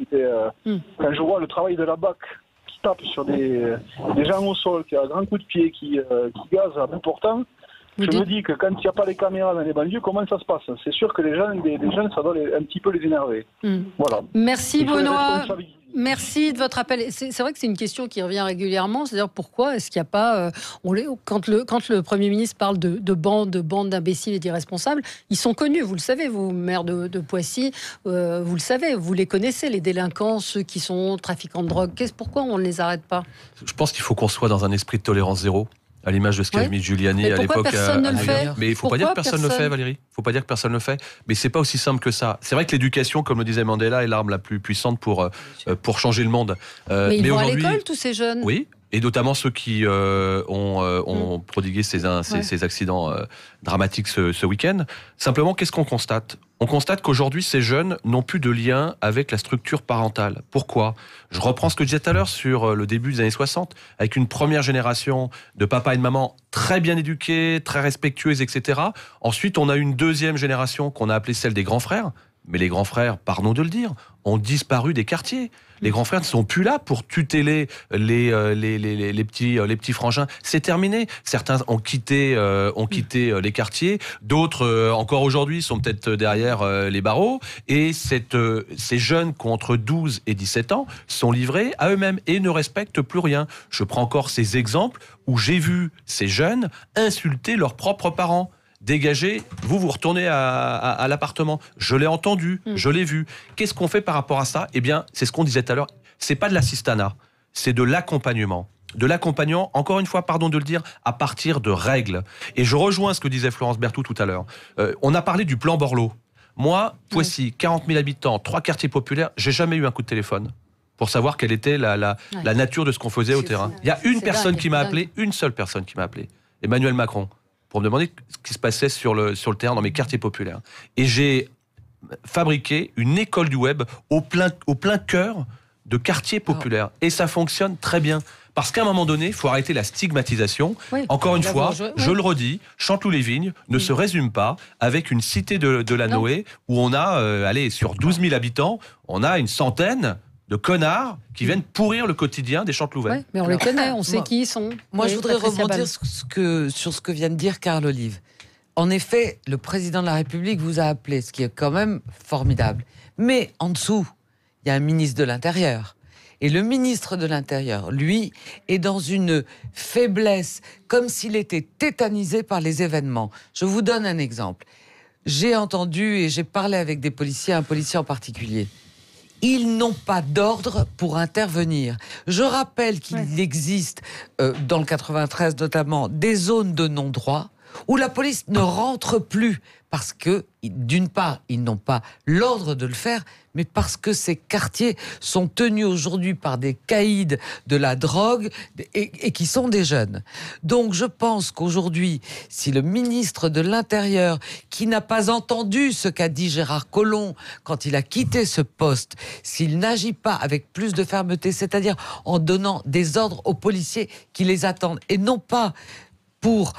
quand je vois le travail de la BAC qui tape sur des gens au sol, qui a un grand coup de pied, qui gazent à bout portant, je me dis que quand il n'y a pas les caméras dans les banlieues, comment ça se passe? C'est sûr que les jeunes, ça doit un petit peu les énerver. Voilà. Merci Benoît. Merci de votre appel. C'est vrai que c'est une question qui revient régulièrement, c'est-à-dire pourquoi est-ce qu'il n'y a pas... quand le Premier ministre parle de bandes d'imbéciles et d'irresponsables, ils sont connus, vous le savez, vous, maire de Poissy, vous le savez, vous les connaissez, les délinquants, ceux qui sont trafiquants de drogue. Pourquoi on ne les arrête pas? Je pense qu'il faut qu'on soit dans un esprit de tolérance zéro, à l'image de ce qu'a mis Giuliani à l'époque. Mais il ne faut pas dire que personne ne le fait, Valérie. Il ne faut pas dire que personne ne le fait. Mais c'est pas aussi simple que ça. C'est vrai que l'éducation, comme le disait Mandela, est l'arme la plus puissante pour changer le monde. Mais ils vont à l'école, tous ces jeunes. Oui. Et notamment ceux qui ont prodigué ces accidents dramatiques ce week-end. Simplement, qu'est-ce qu'on constate? On constate qu'aujourd'hui, ces jeunes n'ont plus de lien avec la structure parentale. Pourquoi? Je reprends ce que je disais tout à l'heure sur le début des années 60, avec une première génération de papa et de maman très bien éduqués, très respectueux, etc. Ensuite, on a une deuxième génération qu'on a appelée celle des grands frères. Mais les grands frères, pardon de le dire, ont disparu des quartiers. Les grands frères ne sont plus là pour tuteler les petits frangins. C'est terminé. Certains ont quitté les quartiers. D'autres, encore aujourd'hui, sont peut-être derrière les barreaux. Et ces jeunes qui ont entre 12 et 17 ans sont livrés à eux-mêmes et ne respectent plus rien. Je prends encore ces exemples où j'ai vu ces jeunes insulter leurs propres parents. Dégagez, vous retournez à l'appartement. Je l'ai entendu, je l'ai vu. Qu'est-ce qu'on fait par rapport à ça? Eh bien, c'est ce qu'on disait tout à l'heure. C'est pas de l'assistanat, c'est de l'accompagnement. De l'accompagnement, encore une fois, pardon de le dire, à partir de règles. Et je rejoins ce que disait Florence Berthoud tout à l'heure. On a parlé du plan Borloo. Moi, Poissy, 40 000 habitants, 3 quartiers populaires, j'ai jamais eu un coup de téléphone pour savoir quelle était la nature de ce qu'on faisait au terrain. Il y a une personne qui m'a appelé, une seule personne qui m'a appelé, Emmanuel Macron, pour me demander ce qui se passait sur le terrain dans mes quartiers populaires. Et j'ai fabriqué une école du web au plein cœur de quartiers populaires. Et ça fonctionne très bien. Parce qu'à un moment donné, il faut arrêter la stigmatisation. Oui, encore une fois, je le redis, Chanteloup-les-Vignes ne se résume pas avec une cité de la Noé où on a, sur 12 000 habitants, on a une centaine de connards qui viennent pourrir le quotidien des Chantelouvains. Oui, mais on les connaît, on sait qui ils sont. Moi, je voudrais rebondir sur ce que vient de dire Carl Olive. En effet, le président de la République vous a appelé, ce qui est quand même formidable. Mais en dessous, il y a un ministre de l'Intérieur. Et le ministre de l'Intérieur, lui, est dans une faiblesse, comme s'il était tétanisé par les événements. Je vous donne un exemple. J'ai entendu et j'ai parlé avec des policiers, un policier en particulier. Ils n'ont pas d'ordre pour intervenir. Je rappelle qu'il existe, dans le 93 notamment, des zones de non-droit où la police ne rentre plus parce que, d'une part, ils n'ont pas l'ordre de le faire, mais parce que ces quartiers sont tenus aujourd'hui par des caïds de la drogue et qui sont des jeunes. Donc je pense qu'aujourd'hui, si le ministre de l'Intérieur, qui n'a pas entendu ce qu'a dit Gérard Collomb quand il a quitté ce poste, s'il n'agit pas avec plus de fermeté, c'est-à-dire en donnant des ordres aux policiers qui les attendent, et non pas pour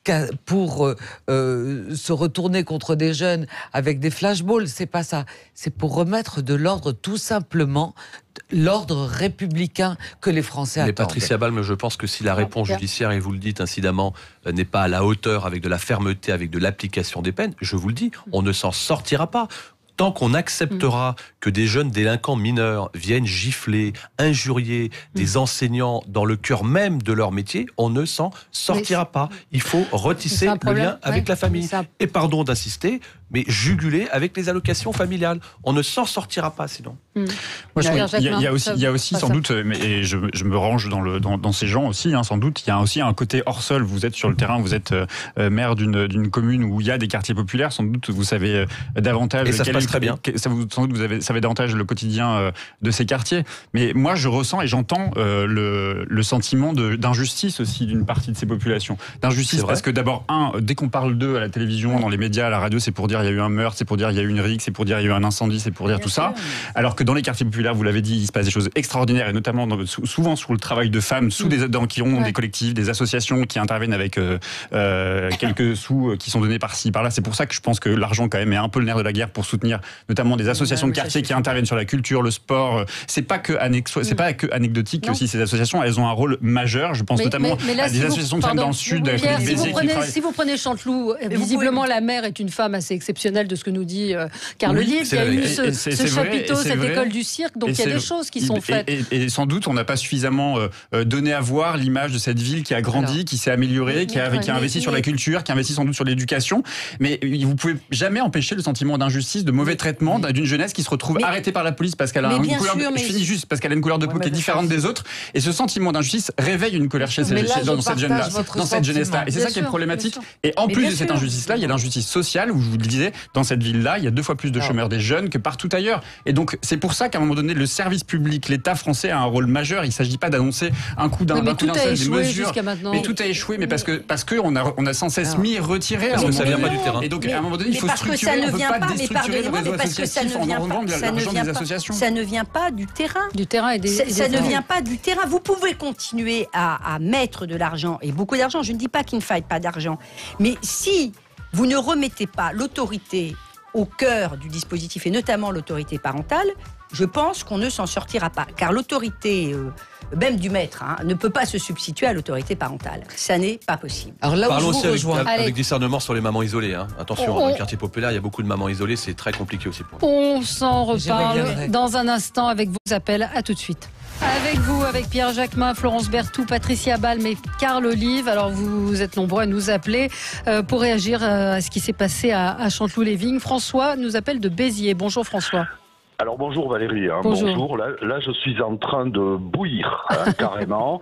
se retourner contre des jeunes avec des flashballs, c'est pas ça. C'est pour remettre de l'ordre, tout simplement, l'ordre républicain que les Français attendent. Mais Patricia Balme, je pense que si la réponse judiciaire, et vous le dites incidemment, n'est pas à la hauteur avec de la fermeté, avec de l'application des peines, je vous le dis, on ne s'en sortira pas. Tant qu'on acceptera que des jeunes délinquants mineurs viennent gifler, injurier des enseignants dans le cœur même de leur métier, on ne s'en sortira pas. Il faut retisser le lien avec la famille. Et pardon d'insister, mais juguler avec les allocations familiales. On ne s'en sortira pas sinon. Moi, il y a aussi sans doute, et je me range dans ces gens aussi, sans doute, il y a aussi un côté hors sol. Vous êtes sur le terrain, vous êtes maire d'une commune où il y a des quartiers populaires, sans doute vous savez davantage... Et ça se passe très bien. Sans doute vous savez davantage le quotidien de ces quartiers. Mais moi, je ressens et j'entends le sentiment d'injustice aussi d'une partie de ces populations. D'injustice parce que d'abord, dès qu'on parle d'eux à la télévision, dans les médias, à la radio, c'est pour dire il y a eu un meurtre, c'est pour dire il y a eu une rixe, c'est pour dire il y a eu un incendie, c'est pour dire tout ça. Alors que dans les quartiers populaires, vous l'avez dit, il se passe des choses extraordinaires, et notamment souvent sur le travail de femmes, qui ont des collectifs, des associations qui interviennent avec quelques sous qui sont donnés par-ci, par-là. C'est pour ça que je pense que l'argent quand même est un peu le nerf de la guerre pour soutenir notamment des associations de quartier qui interviennent sur la culture, le sport. C'est pas que anecdotique aussi, ces associations, elles ont un rôle majeur. Je pense notamment à des associations de femmes dans le sud. Pierre, si vous prenez Chanteloup, visiblement la maire est une femme assez exceptionnelle de ce que nous dit Carl Olive. Il y a eu ce chapiteau, cette école du cirque, donc il y a des choses qui sont faites. Et sans doute, on n'a pas suffisamment donné à voir l'image de cette ville qui a grandi, qui s'est améliorée, qui a investi sur la culture, qui a investi sans doute sur l'éducation. Mais vous pouvez jamais empêcher le sentiment d'injustice, de mauvais traitement d'une jeunesse qui se retrouve arrêtée par la police parce qu'elle a une couleur de peau qui est différente des autres. Et ce sentiment d'injustice réveille une colère chez dans cette jeunesse-là. Et c'est ça qui est problématique. Et en plus de cette injustice-là, il y a l'injustice sociale, où je vous le disais, dans cette ville-là, il y a 2 fois plus de chômeurs des jeunes que partout ailleurs. Et donc, c'est pour ça qu'à un moment donné, le service public, l'État français a un rôle majeur. Il ne s'agit pas d'annoncer un coup d'un seul des mesures. Mais tout a échoué, mais parce que on a sans cesse mis et retiré. Ça vient pas du terrain. Et donc, à un moment donné, il faut structurer. On ne peut pas déstructurer le réseau associatif en rendant de l'argent des associations. Ça ne vient pas du terrain. Ça ne vient pas du terrain. Vous pouvez continuer à mettre de l'argent, et beaucoup d'argent. Je ne dis pas qu'il ne faille pas d'argent. Mais si vous ne remettez pas l'autorité au cœur du dispositif, et notamment l'autorité parentale, je pense qu'on ne s'en sortira pas. Car l'autorité, même du maître, ne peut pas se substituer à l'autorité parentale. Ça n'est pas possible. Alors là où parlons aussi avec discernement sur les mamans isolées. Attention, dans les quartiers populaires, il y a beaucoup de mamans isolées, c'est très compliqué aussi pour eux. On s'en reparle dans un instant avec vos appels. À tout de suite. Avec vous, avec Pierre Jacquemin, Florence Berthoud, Patricia Balme et Carl Olive. Alors vous êtes nombreux à nous appeler pour réagir à ce qui s'est passé à Chanteloup-les-Vignes. François nous appelle de Béziers. Bonjour François. Alors bonjour Valérie, bonjour. Là je suis en train de bouillir carrément.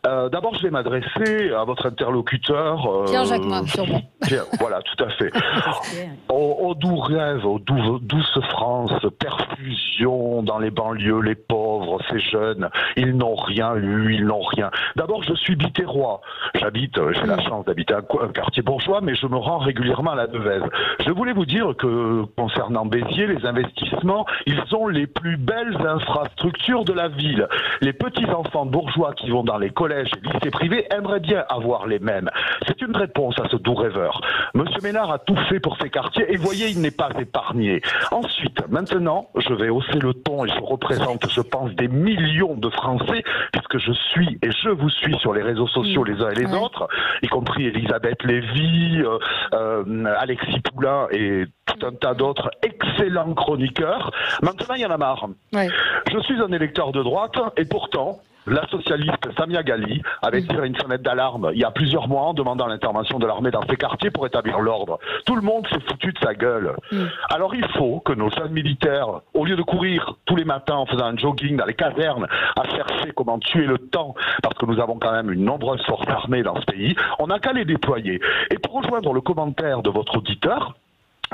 D'abord je vais m'adresser à votre interlocuteur. Pierre Jacquemin, sûrement. Voilà, tout à fait. Au doux rêve, au douce France, perfusion dans les banlieues, les pauvres, ces jeunes, ils n'ont rien eu, ils n'ont rien. D'abord je suis bitérois. J'ai la chance d'habiter un quartier bourgeois, mais je me rends régulièrement à la Devèze. Je voulais vous dire que concernant Béziers, les investissements, ils ont les plus belles infrastructures de la ville. Les petits-enfants bourgeois qui vont dans les collèges et lycées privés aimeraient bien avoir les mêmes. C'est une réponse à ce doux rêveur. Monsieur Ménard a tout fait pour ces quartiers et voyez, il n'est pas épargné. Ensuite, maintenant, je vais hausser le ton et je représente, je pense, des millions de Français, puisque je suis et je vous suis sur les réseaux sociaux les uns et les autres, y compris Elisabeth Lévy, Alexis Poulain et tout un tas d'autres excellents chroniqueurs. Maintenant, il y en a marre. Je suis un électeur de droite et pourtant, la socialiste Samia Ghali avait tiré une sonnette d'alarme il y a plusieurs mois en demandant l'intervention de l'armée dans ces quartiers pour établir l'ordre. Tout le monde s'est foutu de sa gueule. Alors il faut que nos jeunes militaires, au lieu de courir tous les matins en faisant un jogging dans les casernes à chercher comment tuer le temps, parce que nous avons quand même une nombreuse force armée dans ce pays, on n'a qu'à les déployer. Et pour rejoindre le commentaire de votre auditeur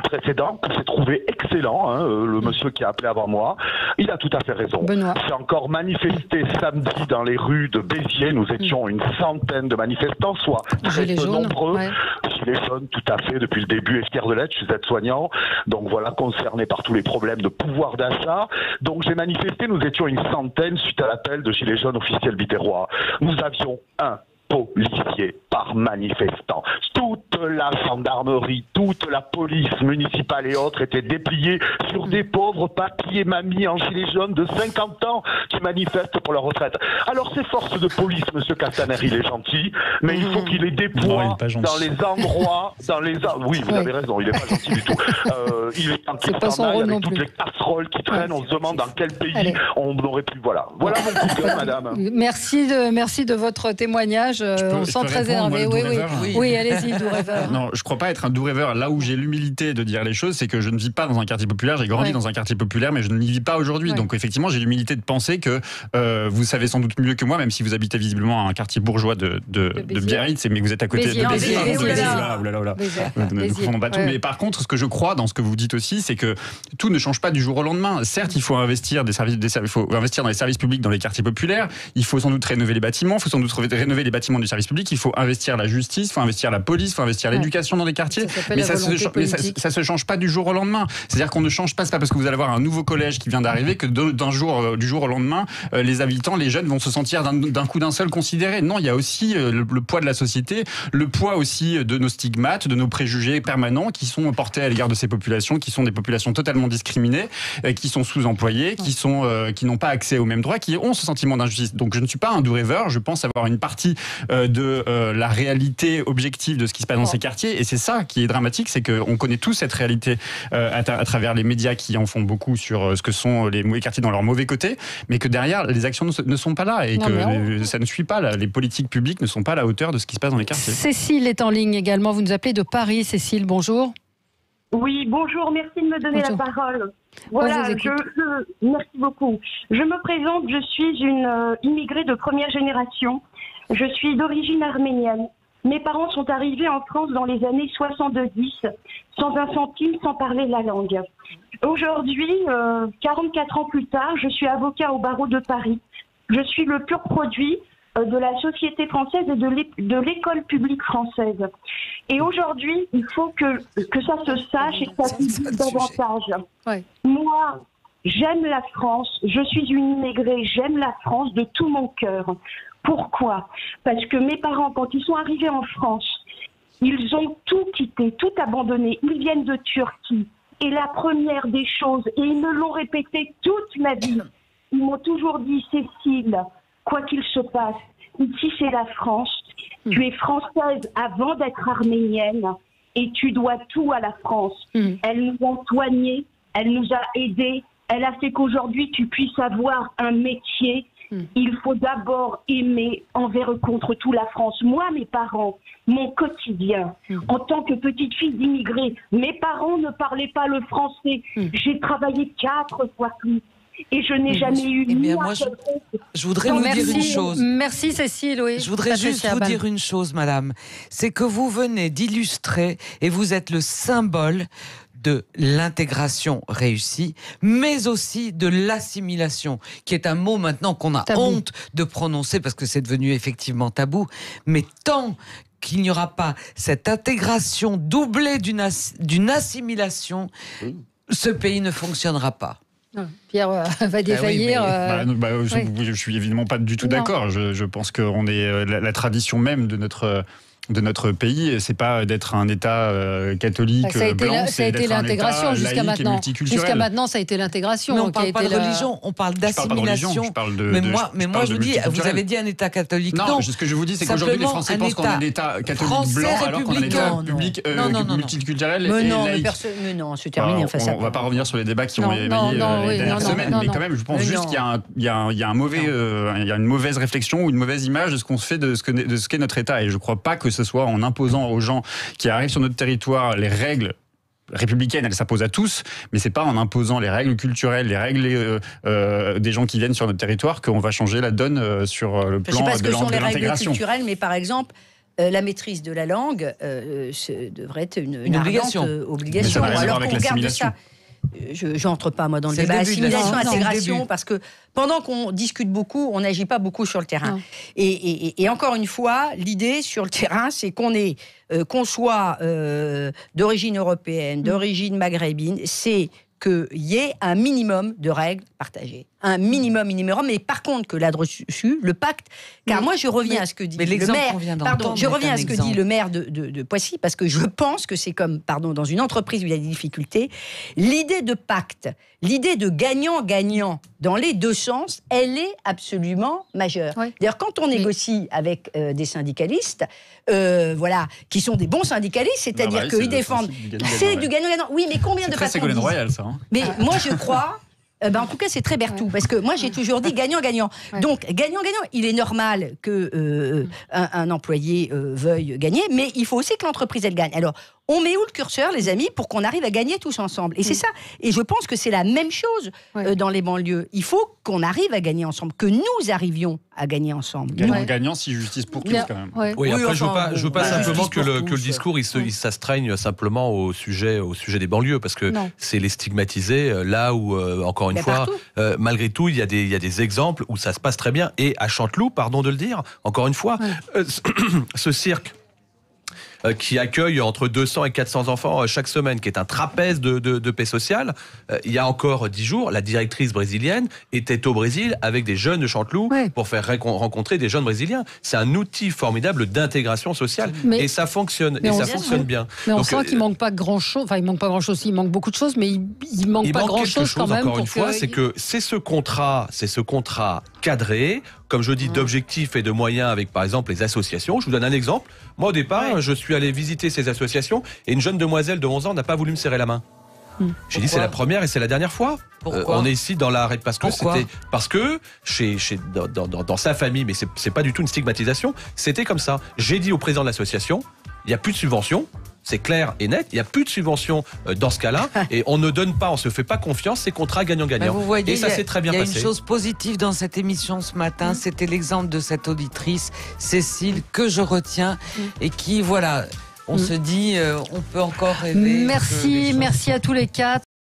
précédent, que j'ai trouvé excellent, le monsieur qui a appelé avant moi, il a tout à fait raison. J'ai encore manifesté samedi dans les rues de Béziers, nous étions une centaine de manifestants, soit très peu nombreux. Gilets jaunes, tout à fait, depuis le début, et fier de l'être, je suis aide-soignant, donc voilà, concerné par tous les problèmes de pouvoir d'achat. Donc j'ai manifesté, nous étions une centaine suite à l'appel de Gilets jaunes officiels biterrois. Nous avions un policiers par manifestant. Toute la gendarmerie, toute la police municipale et autres étaient dépliés sur des pauvres papis et mamies en gilets jaunes de 50 ans qui manifestent pour leur retraite. Alors ces forces de police, monsieur Castaner, il est gentil, mais il faut qu'il les déploie dans les endroits, oui, vous avez raison, il n'est pas gentil du tout. Il est en avec toutes les casseroles qui traînent, on se demande dans quel pays on aurait pu... Voilà mon coup de cœur, madame. Merci de votre témoignage. On sent très énervé. Oui, allez-y, doux rêveur. Non, je ne crois pas être un doux rêveur. Là où j'ai l'humilité de dire les choses, c'est que je ne vis pas dans un quartier populaire. J'ai grandi dans un quartier populaire, mais je n'y vis pas aujourd'hui. Donc effectivement, j'ai l'humilité de penser que vous savez sans doute mieux que moi, même si vous habitez visiblement à un quartier bourgeois de Biarritz, mais vous êtes à côté de Béziers. Mais par contre, ce que je crois dans ce que vous dites aussi, c'est que tout ne change pas du jour au lendemain. Certes, il faut investir il faut investir dans les services publics dans les quartiers populaires. Il faut sans doute rénover les bâtiments. Il faut sans doute rénover les bâtiments du service public. Il faut investir la justice, il faut investir la police, il faut investir l'éducation dans les quartiers. Mais ça se change pas du jour au lendemain. C'est-à-dire qu'on ne change pas. C'est pas parce que vous allez avoir un nouveau collège qui vient d'arriver que du jour au lendemain, les habitants, les jeunes vont se sentir d'un seul considérés. Non, il y a aussi le poids de la société, le poids aussi de nos stigmates, de nos préjugés permanents qui sont portés à l'égard de ces populations, qui sont des populations totalement discriminées, qui sont sous-employées, qui n'ont pas accès aux mêmes droits, qui ont ce sentiment d'injustice. Donc je ne suis pas un doux rêveur. Je pense avoir une partie de la réalité objective de ce qui se passe dans ces quartiers, et c'est ça qui est dramatique, c'est qu'on connaît tous cette réalité à travers les médias qui en font beaucoup sur ce que sont les mauvais quartiers dans leur mauvais côté, mais que derrière les actions ne sont pas là, et ça ne suit pas, les politiques publiques ne sont pas à la hauteur de ce qui se passe dans les quartiers. Cécile est en ligne également, vous nous appelez de Paris. Cécile, bonjour. Oui, bonjour, merci de me donner la parole. Voilà, merci beaucoup. Je me présente, je suis une immigrée de première génération. Je suis d'origine arménienne. Mes parents sont arrivés en France dans les années 70, sans un centime, sans parler la langue. Aujourd'hui, 44 ans plus tard, je suis avocat au barreau de Paris. Je suis le pur produit de la société française et de l'école publique française. Et aujourd'hui, il faut que ça se sache et que ça se dise davantage. Moi, j'aime la France, je suis une immigrée, j'aime la France de tout mon cœur. Pourquoi ? Parce que mes parents, quand ils sont arrivés en France, ils ont tout quitté, tout abandonné. Ils viennent de Turquie. Et la première des choses, et ils me l'ont répété toute ma vie, ils m'ont toujours dit, Cécile, quoi qu'il se passe, ici c'est la France, tu es française avant d'être arménienne et tu dois tout à la France. Elle nous a soignés, elle nous a aidés, elle a fait qu'aujourd'hui tu puisses avoir un métier. Il faut d'abord aimer envers et contre tout la France. Moi, mes parents, mon quotidien, en tant que petite fille d'immigrés, mes parents ne parlaient pas le français. J'ai travaillé 4 fois plus. Et je n'ai jamais eu je voudrais vous dire une chose. Merci Cécile. Oui. Je voudrais juste vous dire une chose, madame. C'est que vous venez d'illustrer et vous êtes le symbole de l'intégration réussie, mais aussi de l'assimilation, qui est un mot maintenant qu'on a honte de prononcer parce que c'est devenu effectivement tabou. Mais tant qu'il n'y aura pas cette intégration doublée d'une assimilation, ce pays ne fonctionnera pas. Pierre va défaillir. Je suis évidemment pas du tout d'accord. Je pense qu'on est la tradition même de notre de notre pays, c'est pas d'être un État catholique blanc, ça a été l'intégration jusqu'à maintenant. Jusqu'à maintenant, ça a été l'intégration. On parle pas de religion, on parle d'assimilation. Mais moi, je vous dis, vous avez dit un État catholique. Non, ce que je vous dis, c'est qu'aujourd'hui, les Français pensent qu'on est un État catholique blanc, alors qu'on est un État public multiculturel et laïque. Mais non, c'est terminé. On va pas revenir sur les débats qui ont émaillé les dernières semaines, mais quand même, je pense juste qu'il y a une mauvaise réflexion ou une mauvaise image de ce qu'on fait de ce qu'est notre État. Et je crois pas que ce soit en imposant aux gens qui arrivent sur notre territoire les règles républicaines, elles s'imposent à tous, mais c'est pas en imposant les règles culturelles, les règles des gens qui viennent sur notre territoire qu'on va changer la donne sur le plan de l'intégration. Je sais pas ce que sont les règles culturelles, mais par exemple, la maîtrise de la langue devrait être une obligation. Alors qu'on regarde ça. Je n'entre pas, moi, dans le débat assimilation, intégration, parce que pendant qu'on discute beaucoup, on n'agit pas beaucoup sur le terrain. Et encore une fois, l'idée sur le terrain, c'est qu'on soit d'origine européenne, d'origine maghrébine, c'est qu'il y ait un minimum de règles partagées. Un minimum, mais par contre que là-dessus, le pacte, car moi je reviens à ce que dit le maire, dit le maire de Poissy, parce que je pense que c'est comme, dans une entreprise où il y a des difficultés, l'idée de pacte, l'idée de gagnant-gagnant dans les deux sens, elle est absolument majeure. D'ailleurs, quand on négocie avec des syndicalistes, qui sont des bons syndicalistes, c'est-à-dire qu'ils défendent... C'est du gagnant-gagnant. Oui, mais combien de patrons... C'est très Ségolène Royal, ça. Mais moi, je crois... en tout cas, c'est très Berthoud, parce que moi, j'ai toujours dit gagnant-gagnant. Donc, gagnant-gagnant, il est normal qu'un employé veuille gagner, mais il faut aussi que l'entreprise, elle gagne. Alors, on met où le curseur, les amis, pour qu'on arrive à gagner tous ensemble? Et c'est ça. Et je pense que c'est la même chose dans les banlieues. Il faut qu'on arrive à gagner ensemble, que nous arrivions à gagner ensemble. Gagnant-gagnant, si justice pour tous, quand même. Oui, après, je veux pas simplement que le discours, il s'astreigne simplement au sujet des banlieues, parce que c'est les stigmatiser, là où, encore une fois, malgré tout, il y a des exemples où ça se passe très bien. Et à Chanteloup, pardon de le dire, encore une fois, ce cirque qui accueille entre 200 et 400 enfants chaque semaine, qui est un trapèze de paix sociale. Il y a encore 10 jours, la directrice brésilienne était au Brésil avec des jeunes de Chanteloup pour faire rencontrer des jeunes brésiliens. C'est un outil formidable d'intégration sociale. Et ça fonctionne. Et ça fonctionne bien. Mais on sent qu'il manque pas grand-chose. Enfin, il manque pas grand-chose. Il manque beaucoup de choses, mais il manque pas grand-chose quand même. Encore une fois, c'est que c'est ce contrat cadré, comme je dis, d'objectifs et de moyens avec, par exemple, les associations. Je vous donne un exemple. Moi, au départ, je suis allé visiter ces associations et une jeune demoiselle de 11 ans n'a pas voulu me serrer la main. J'ai dit, c'est la première et c'est la dernière fois. On est ici dans l'arrêt parce que dans sa famille, mais c'est pas du tout une stigmatisation, c'était comme ça. J'ai dit au président de l'association, il n'y a plus de subvention. C'est clair et net, il n'y a plus de subvention dans ce cas-là, et on ne donne pas, on ne se fait pas confiance, c'est contrat gagnant-gagnant. Vous voyez, et ça s'est très bien passé. Il y a une chose positive dans cette émission ce matin, c'était l'exemple de cette auditrice, Cécile, que je retiens, et qui, on se dit, on peut encore rêver. Merci à tous les quatre.